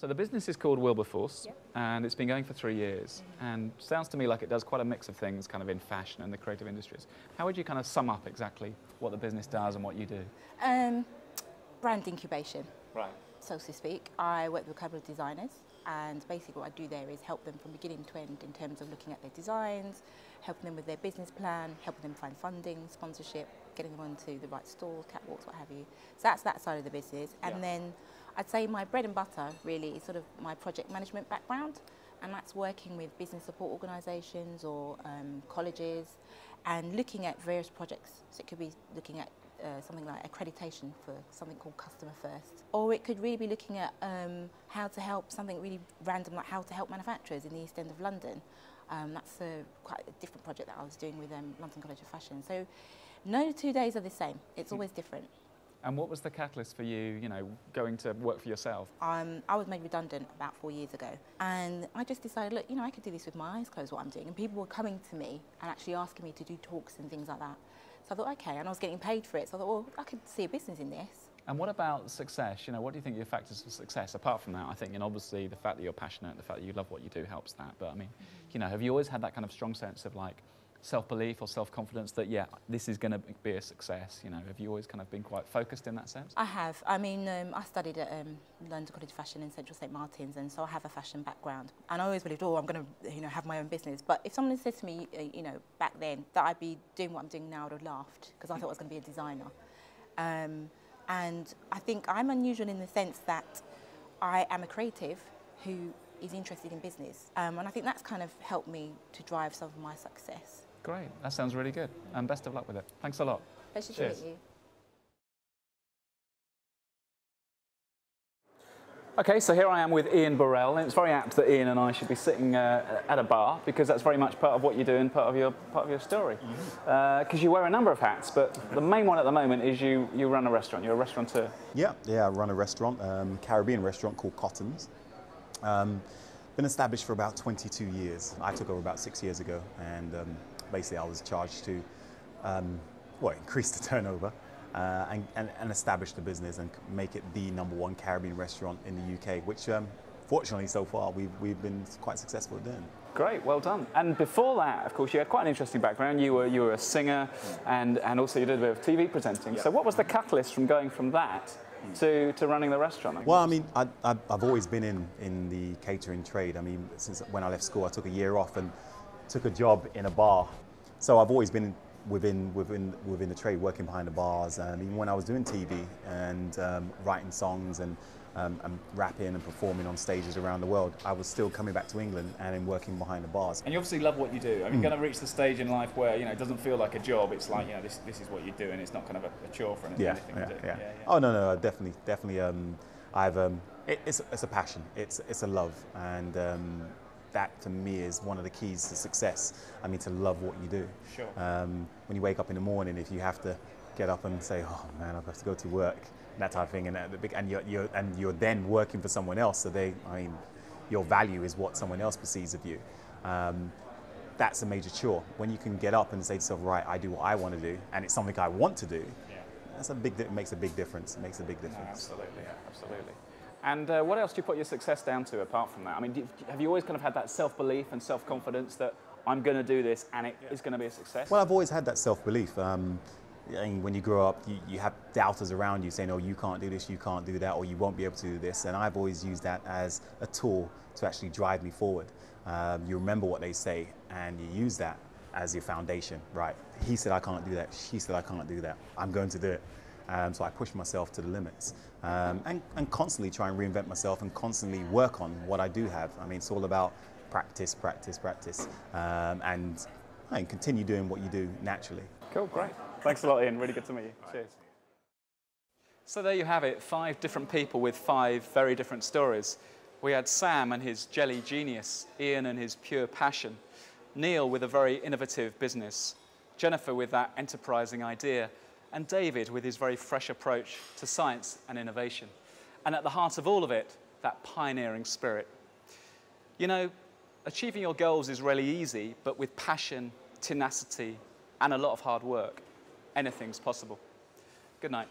So the business is called Wilberforce, Yep. and it's been going for 3 years, and sounds to me like it does quite a mix of things kind of in fashion and the creative industries. How would you kind of sum up exactly what the business does and what you do? Brand incubation, Right. so to speak. I work with a couple of designers, and basically what I do there is help them from beginning to end in terms of looking at their designs, helping them with their business plan, helping them find funding, sponsorship, getting them onto the right stores, catwalks, what have you. So that's that side of the business. And then I'd say my bread and butter really is sort of my project management background, and that's working with business support organisations or colleges and looking at various projects. So it could be looking at something like accreditation for something called Customer First. Or it could really be looking at how to help something really random, like how to help manufacturers in the East End of London. That's quite a different project that I was doing with London College of Fashion. So no 2 days are the same. It's always different. And what was the catalyst for you, going to work for yourself? I was made redundant about 4 years ago, and I just decided, look, I could do this with my eyes closed, what I'm doing, and people were coming to me and actually asking me to do talks and things like that. So I thought, okay, and I was getting paid for it, so I thought, well, I could see a business in this. And what about success? What do you think are your factors for success? Apart from that, I think, obviously the fact that you're passionate, the fact that you love what you do helps that. But I mean, have you always had that kind of strong sense of like self-belief or self-confidence that, yeah, this is going to be a success? Have you always kind of been quite focused in that sense? I have. I mean, I studied at London College of Fashion in Central St Martin's, and so I have a fashion background. And I always believed, I'm going to, have my own business. But if someone had said to me, back then, that I'd be doing what I'm doing now, I would have laughed, because I thought I was going to be a designer. And I think I'm unusual in the sense that I am a creative who is interested in business. And I think that's kind of helped me to drive some of my success. Great, that sounds really good. And best of luck with it. Thanks a lot. Pleasure to meet you. Okay, so here I am with Ian Burrell, and it's very apt that Ian and I should be sitting at a bar, because that's very much part of what you do and part of your story. Because you wear a number of hats, but the main one at the moment is you run a restaurant. You're a restaurateur. Yeah, I run a restaurant, Caribbean restaurant called Cotton's. Been established for about 22 years. I took over about 6 years ago, and basically I was charged to increase the turnover and establish the business and make it the #1 Caribbean restaurant in the UK, which fortunately so far we've been quite successful at doing. Great, well done. And before that, of course, you had quite an interesting background. You were a singer, and also you did a bit of TV presenting. Yeah. So what was the catalyst from going from that to running the restaurant? Well, I mean, I've always been in the catering trade. I mean, since when I left school, I took a year off and took a job in a bar. So I've always been within the trade, working behind the bars. Even when I was doing TV and writing songs and rapping and performing on stages around the world, I was still coming back to England and then working behind the bars. And you obviously love what you do. I mean, going to reach the stage in life where it doesn't feel like a job. It's like this is what you do, and it's not kind of a chore for anything to do. Yeah. Oh no, definitely. It's a passion. It's a love, and that to me is one of the keys to success. I mean, to love what you do. Sure. When you wake up in the morning, if you have to get up and say, "Oh man, I have to go to work," that type of thing, and you're then working for someone else, so your value is what someone else perceives of you. That's a major chore. When you can get up and say to yourself, "Right, I do what I want to do, and it's something I want to do," it makes a big difference. It makes a big difference. No, absolutely. And what else do you put your success down to apart from that? I mean, have you always kind of had that self-belief and self-confidence that I'm going to do this and it is going to be a success? Well, I've always had that self-belief. When you grow up, you have doubters around you saying, "Oh, you can't do this, you can't do that, or you won't be able to do this." And I've always used that as a tool to actually drive me forward. You remember what they say, and you use that as your foundation. Right? He said I can't do that. She said I can't do that. I'm going to do it. So I push myself to the limits, and constantly try and reinvent myself and constantly work on what I do have. I mean, it's all about practice, and continue doing what you do naturally. Cool, great. Thanks a lot, Ian. Really good to meet you. Cheers. So there you have it, 5 different people with 5 very different stories. We had Sam and his jelly genius, Ian and his pure passion, Neil with a very innovative business, Jennifer with that enterprising idea, and David with his very fresh approach to science and innovation. And at the heart of all of it, that pioneering spirit. Achieving your goals is really easy, but with passion, tenacity, and a lot of hard work, anything's possible. Good night.